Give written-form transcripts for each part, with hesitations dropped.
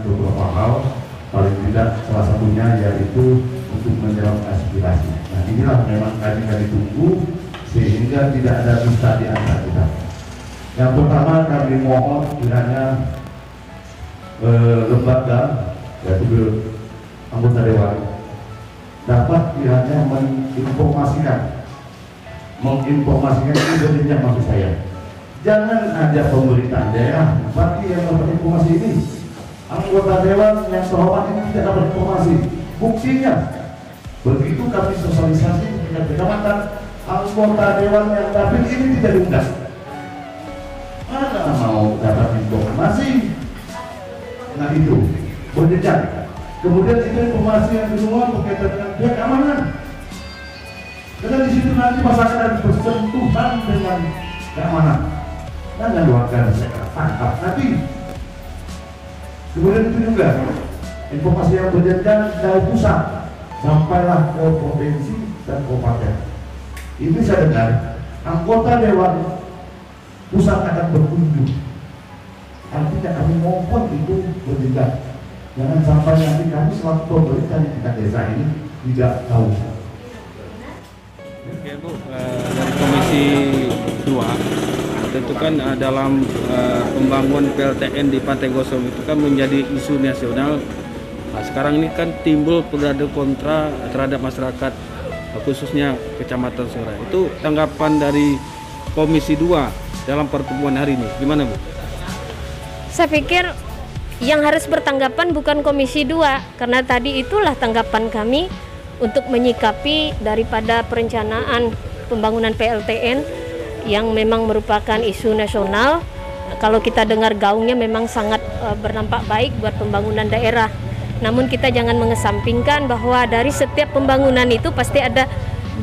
Beberapa hal, paling tidak salah satunya yaitu untuk menjawab aspirasi. Nah, inilah memang kami tunggu sehingga tidak ada dusta di antara kita. Yang pertama, kami mohon kiranya lembaga yaitu anggota dewan dapat kiranya menginformasikan itu berjenjang, maksud saya. Jangan ada pemerintah daerah bupati yang dapat informasi ini. Anggota dewan yang terhormat ini tidak dapat informasi. Buktinya, begitu kami sosialisasi di tingkat kecamatan, anggota dewan yang dapat ini tidak diundang. Mana mau dapat informasi? Nah itu berjenjang. Kemudian itu informasi yang kedua berkaitan dengan pihak keamanan. Karena di situ nanti masyarakat ada bersentuhan dengan keamanan. Jangan warga saya tangkap nanti. Kemudian itu juga informasi yang berjenjang dari pusat sampailah ke provinsi dan kabupaten. Ini saya dengar anggota dewan pusat akan berkunjung. Artinya kami mohon itu berjenjang. Jangan sampai nanti kami selaku pemerintah di tingkat desa ini tidak tahu. Oke Bu, dari Komisi 2 tentu kan dalam pembangunan PLTN di Pantai Gosong itu kan menjadi isu nasional. Nah, sekarang ini kan timbul pro kontra terhadap masyarakat, khususnya Kecamatan Sungai Raya. Itu tanggapan dari Komisi 2 dalam pertemuan hari ini, gimana Bu? Saya pikir yang harus bertanggapan bukan Komisi 2, karena tadi itulah tanggapan kami untuk menyikapi daripada perencanaan pembangunan PLTN yang memang merupakan isu nasional. Kalau kita dengar gaungnya memang sangat berdampak baik buat pembangunan daerah. Namun kita jangan mengesampingkan bahwa dari setiap pembangunan itu pasti ada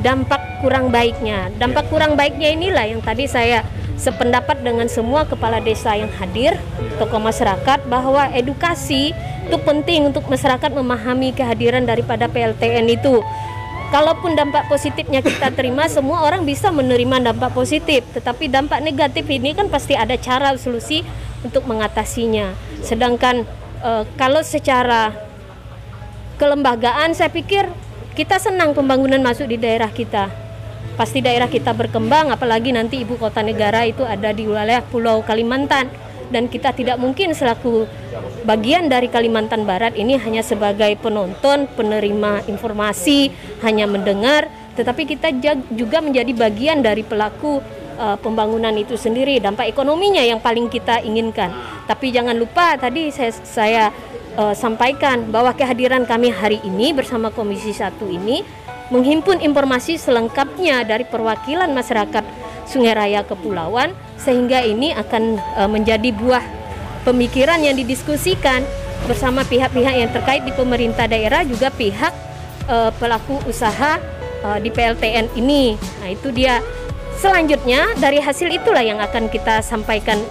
dampak kurang baiknya. Dampak kurang baiknya inilah yang tadi saya sependapat dengan semua kepala desa yang hadir, tokoh masyarakat, bahwa edukasi itu penting untuk masyarakat memahami kehadiran daripada PLTN itu. Kalaupun dampak positifnya kita terima, semua orang bisa menerima dampak positif. Tetapi dampak negatif ini kan pasti ada cara solusi untuk mengatasinya. Sedangkan kalau secara kelembagaan, saya pikir kita senang pembangunan masuk di daerah kita. Pasti daerah kita berkembang, apalagi nanti ibu kota negara itu ada di wilayah Pulau Kalimantan. Dan kita tidak mungkin selaku bagian dari Kalimantan Barat ini hanya sebagai penonton, penerima informasi, hanya mendengar, tetapi kita juga menjadi bagian dari pelaku pembangunan itu sendiri, dampak ekonominya yang paling kita inginkan. Tapi jangan lupa tadi saya sampaikan bahwa kehadiran kami hari ini bersama Komisi 1 ini menghimpun informasi selengkapnya dari perwakilan masyarakat Sungai Raya Kepulauan, sehingga ini akan menjadi buah pemikiran yang didiskusikan bersama pihak-pihak yang terkait di pemerintah daerah, juga pihak pelaku usaha di PLTN ini. Nah itu dia. Selanjutnya dari hasil itulah yang akan kita sampaikan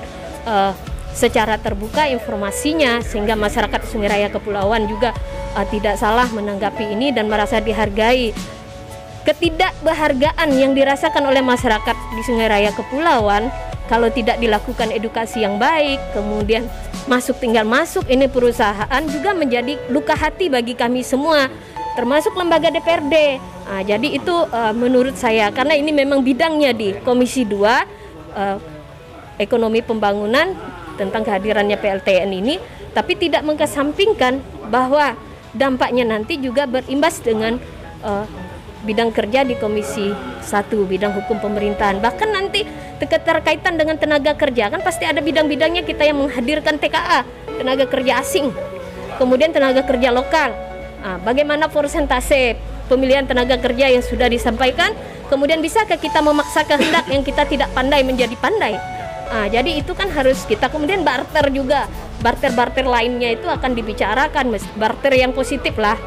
secara terbuka informasinya, sehingga masyarakat Sungai Raya Kepulauan juga tidak salah menanggapi ini dan merasa dihargai. Ketidakbahargaan yang dirasakan oleh masyarakat di Sungai Raya Kepulauan kalau tidak dilakukan edukasi yang baik, kemudian tinggal masuk ini perusahaan, juga menjadi luka hati bagi kami semua, termasuk lembaga DPRD. Nah, jadi itu menurut saya, karena ini memang bidangnya di Komisi 2 Ekonomi Pembangunan tentang kehadirannya PLTN ini, tapi tidak mengesampingkan bahwa dampaknya nanti juga berimbas dengan bidang kerja di Komisi 1, bidang hukum pemerintahan. Bahkan nanti keterkaitan dengan tenaga kerja, kan pasti ada bidang-bidangnya kita yang menghadirkan TKA, tenaga kerja asing, kemudian tenaga kerja lokal. Bagaimana persentase pemilihan tenaga kerja yang sudah disampaikan, kemudian bisakah kita memaksa kehendak yang kita tidak pandai menjadi pandai. Jadi itu kan harus kita, kemudian barter juga, barter lainnya itu akan dibicarakan, barter yang positif lah.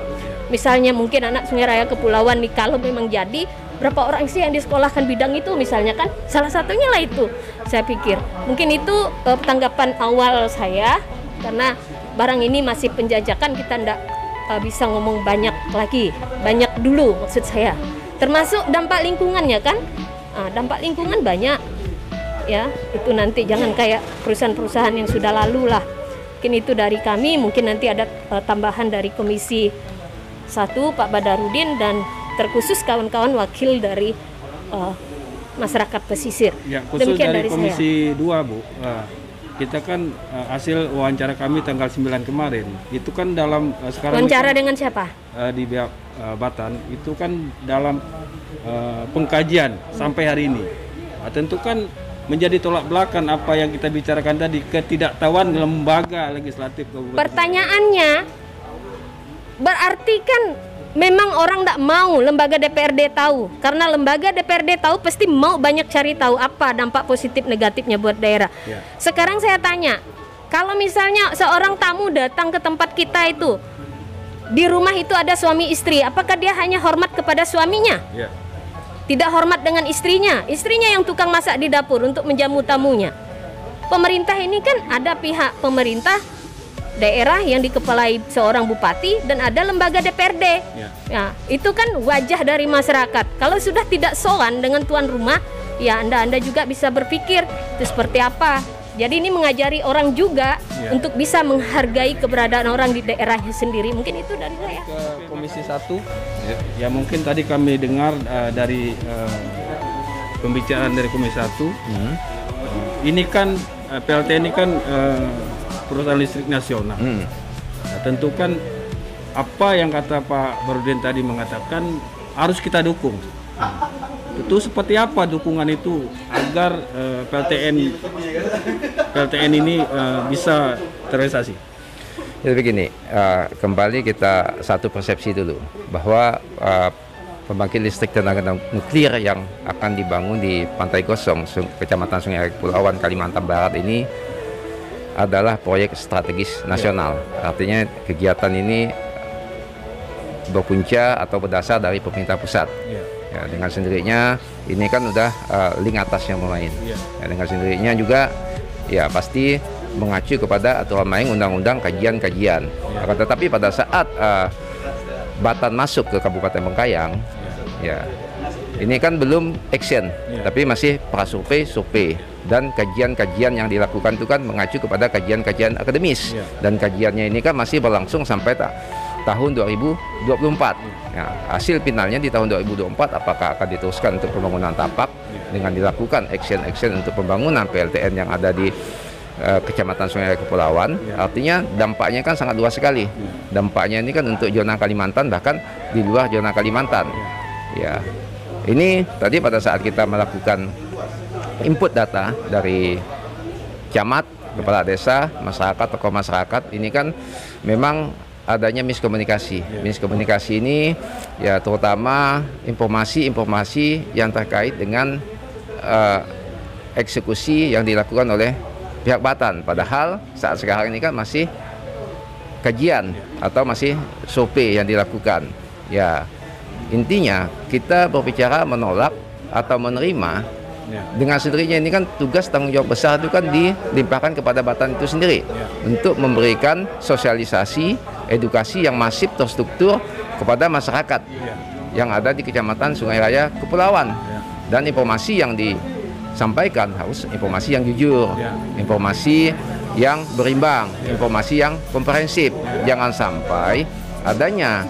Misalnya mungkin anak Sungai Raya Kepulauan nih, kalau memang jadi berapa orang sih yang disekolahkan bidang itu misalnya kan, salah satunya lah itu. Saya pikir mungkin itu tanggapan awal saya, karena barang ini masih penjajakan, kita ndak bisa ngomong banyak lagi, banyak dulu maksud saya. Termasuk dampak lingkungannya kan, dampak lingkungan banyak ya, itu nanti jangan kayak perusahaan-perusahaan yang sudah lalu lah. Mungkin itu dari kami, mungkin nanti ada tambahan dari Komisi 1 Pak Badarudin dan terkhusus kawan-kawan wakil dari masyarakat pesisir. Ya, khusus Demikian dari Komisi saya. 2 Bu, kita kan hasil wawancara kami tanggal 9 kemarin, itu kan dalam sekarang Wawancara kan, dengan siapa? di pihak Batan, itu kan dalam pengkajian sampai hari ini. Tentu kan menjadi tolak belakang apa yang kita bicarakan tadi, ketidaktahuan lembaga legislatif Kabupaten. Pertanyaannya, berarti kan memang orang tidak mau lembaga DPRD tahu, karena lembaga DPRD tahu pasti mau banyak cari tahu apa dampak positif negatifnya buat daerah. Ya. Sekarang saya tanya, kalau misalnya seorang tamu datang ke tempat kita itu, di rumah itu ada suami istri, apakah dia hanya hormat kepada suaminya? Ya. Tidak hormat dengan istrinya yang tukang masak di dapur untuk menjamu tamunya. Pemerintah ini kan ada pihak pemerintah daerah yang dikepalai seorang bupati dan ada lembaga DPRD. Ya. Ya, itu kan wajah dari masyarakat. Kalau sudah tidak sowan dengan tuan rumah, ya Anda juga bisa berpikir itu seperti apa. Jadi ini mengajari orang juga untuk bisa menghargai keberadaan orang di daerahnya sendiri. Mungkin itu dari saya. Ke Komisi 1, ya mungkin tadi kami dengar dari pembicaraan dari Komisi 1. Ini kan PLT ini kan perusahaan listrik nasional. Nah, tentu kan apa yang kata Pak Barudin tadi mengatakan harus kita dukung. Itu seperti apa dukungan itu agar PLTN ini bisa terrealisasi? Jadi begini, kembali kita satu persepsi dulu bahwa pembangkit listrik tenaga nuklir yang akan dibangun di Pantai Gosong, Kecamatan Sungai Raya Kepulauan, Kalimantan Barat ini adalah proyek strategis nasional. Artinya kegiatan ini berpunca atau berdasar dari pemerintah pusat. Ya, dengan sendirinya ini kan udah link atasnya bermain. Ya, dengan sendirinya juga ya pasti mengacu kepada aturan main undang-undang kajian-kajian. Akan tetapi pada saat Batan masuk ke Kabupaten Bengkayang, ya ini kan belum action, tapi masih prasurvei, survei, dan kajian-kajian yang dilakukan itu kan mengacu kepada kajian-kajian akademis, dan kajiannya ini kan masih berlangsung sampai tahun 2024. Ya, hasil finalnya di tahun 2024 apakah akan diteruskan untuk pembangunan tapak dengan dilakukan action untuk pembangunan PLTN yang ada di Kecamatan Sungai Raya Kepulauan. Artinya dampaknya kan sangat luas sekali. Dampaknya ini kan untuk zona Kalimantan, bahkan di luar zona Kalimantan. Ya, ini tadi pada saat kita melakukan input data dari camat, kepala desa, masyarakat, tokoh masyarakat, ini kan memang adanya miskomunikasi. Miskomunikasi ini ya terutama informasi-informasi yang terkait dengan eksekusi yang dilakukan oleh pihak Batan. Padahal saat sekarang ini kan masih kajian atau masih survei yang dilakukan. Ya, intinya kita berbicara menolak atau menerima. Dengan sendirinya ini kan tugas tanggung jawab besar itu kan dilimpahkan kepada Batan itu sendiri untuk memberikan sosialisasi, edukasi yang masif terstruktur kepada masyarakat yang ada di Kecamatan Sungai Raya Kepulauan. Dan informasi yang disampaikan harus informasi yang jujur, informasi yang berimbang, informasi yang komprehensif. Jangan sampai adanya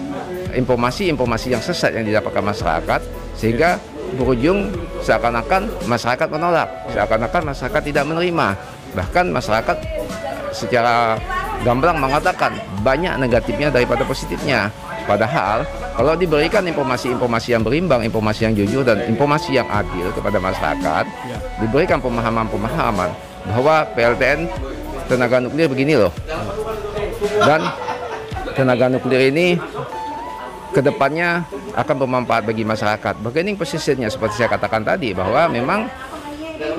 informasi-informasi yang sesat yang didapatkan masyarakat sehingga berujung seakan-akan masyarakat menolak, seakan-akan masyarakat tidak menerima. Bahkan masyarakat secara gamblang mengatakan banyak negatifnya daripada positifnya. Padahal kalau diberikan informasi-informasi yang berimbang, informasi yang jujur dan informasi yang adil kepada masyarakat, diberikan pemahaman-pemahaman bahwa PLTN tenaga nuklir begini loh. Dan tenaga nuklir ini kedepannya akan bermanfaat bagi masyarakat. Bargaining posisinya seperti saya katakan tadi bahwa memang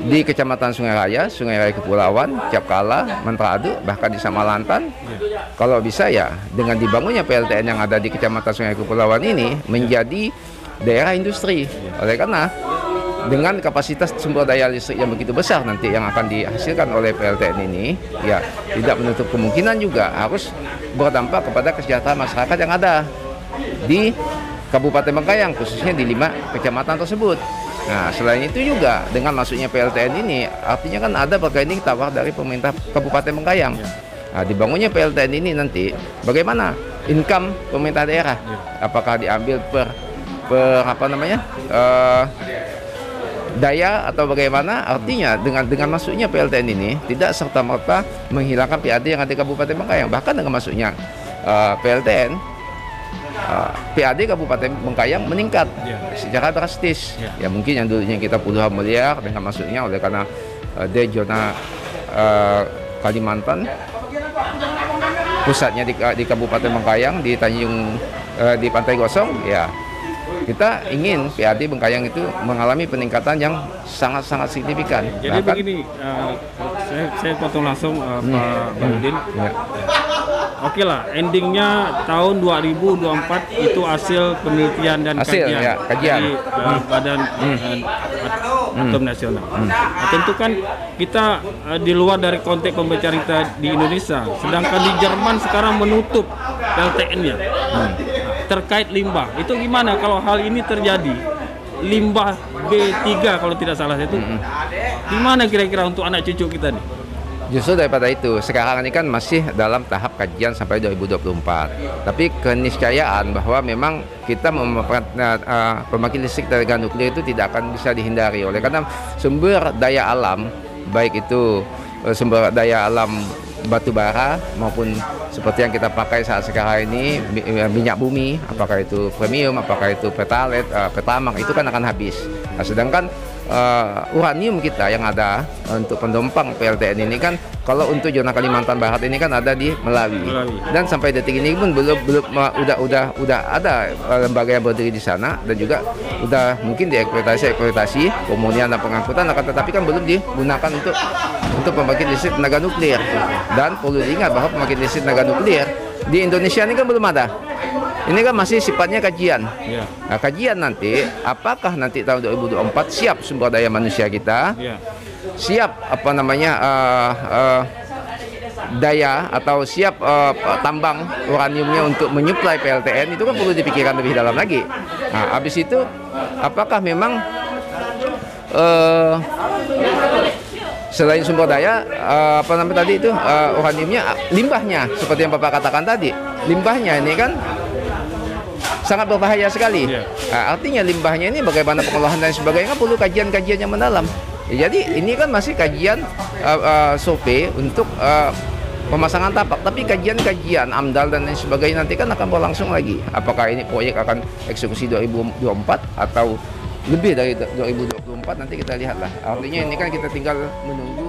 di Kecamatan Sungai Raya Kepulauan, Capkala, Menteradu, bahkan di Samalantan, kalau bisa ya dengan dibangunnya PLTN yang ada di Kecamatan Sungai Kepulauan ini menjadi daerah industri. Oleh karena dengan kapasitas sumber daya listrik yang begitu besar nanti yang akan dihasilkan oleh PLTN ini, ya tidak menutup kemungkinan juga harus berdampak kepada kesejahteraan masyarakat yang ada di Kabupaten Bengkayang, khususnya di 5 kecamatan tersebut. Nah, selain itu juga dengan masuknya PLTN ini, artinya kan ada bargaining tawar dari pemerintah Kabupaten Bengkayang. Nah, dibangunnya PLTN ini nanti, bagaimana income pemerintah daerah? Apakah diambil per apa namanya? Daya atau bagaimana? Artinya dengan masuknya PLTN ini tidak serta-merta menghilangkan PAD yang ada di Kabupaten Bengkayang. Bahkan dengan masuknya PLTN, PAD Kabupaten Bengkayang meningkat secara drastis. Ya mungkin yang dulunya kita puluhan miliar dengan masuknya, oleh karena di zona Kalimantan, pusatnya di Kabupaten Bengkayang, di Tanjung di Pantai Gosong, ya kita ingin PAD Bengkayang itu mengalami peningkatan yang sangat-sangat signifikan. Jadi begini, saya potong langsung Pak Bahrudin. Oke lah, endingnya tahun 2024 itu hasil penelitian dan kajian dari Badan Atom Nasional. Nah, tentu kan kita di luar dari konteks pembicaraan kita di Indonesia, sedangkan di Jerman sekarang menutup PLTN-nya. Terkait limbah, itu gimana kalau hal ini terjadi? Limbah B3 kalau tidak salah itu, gimana kira-kira untuk anak cucu kita nih? Justru daripada itu, sekarang ini kan masih dalam tahap kajian sampai 2024. Tapi keniscayaan bahwa memang kita pembangkit listrik tenaga nuklir itu tidak akan bisa dihindari, oleh karena sumber daya alam, baik itu sumber daya alam batu bara maupun seperti yang kita pakai saat sekarang ini, minyak bumi, apakah itu premium, apakah itu pertalite, pertamang, itu kan akan habis. Nah, sedangkan uranium kita yang ada untuk pendompang PLTN ini kan, kalau untuk zona Kalimantan Barat ini kan ada di Melawi. Dan sampai detik ini pun belum udah ada lembaga yang berdiri di sana, dan juga udah mungkin dieksploitasi pemurnian dan pengangkutan, akan tetapi kan belum digunakan untuk pembangkit listrik tenaga nuklir. Dan perlu diingat bahwa pembangkit listrik tenaga nuklir di Indonesia ini kan belum ada. Ini kan masih sifatnya kajian. Nah, kajian nanti, apakah nanti tahun 2024 siap sumber daya manusia kita, siap apa namanya daya atau siap tambang uraniumnya untuk menyuplai PLTN, itu kan perlu dipikirkan lebih dalam lagi. Nah, habis itu apakah memang selain sumber daya, apa namanya tadi itu, uraniumnya, limbahnya, seperti yang Bapak katakan tadi, limbahnya ini kan sangat berbahaya sekali. Nah, artinya limbahnya ini bagaimana pengolahan dan sebagainya perlu kajian-kajian yang mendalam. Ya, jadi ini kan masih kajian SOP untuk pemasangan tapak, tapi kajian-kajian AMDAL dan lain sebagainya nanti kan akan berlangsung lagi. Apakah ini proyek akan eksekusi 2024 atau lebih dari 2024, nanti kita lihatlah. Artinya ini kan kita tinggal menunggu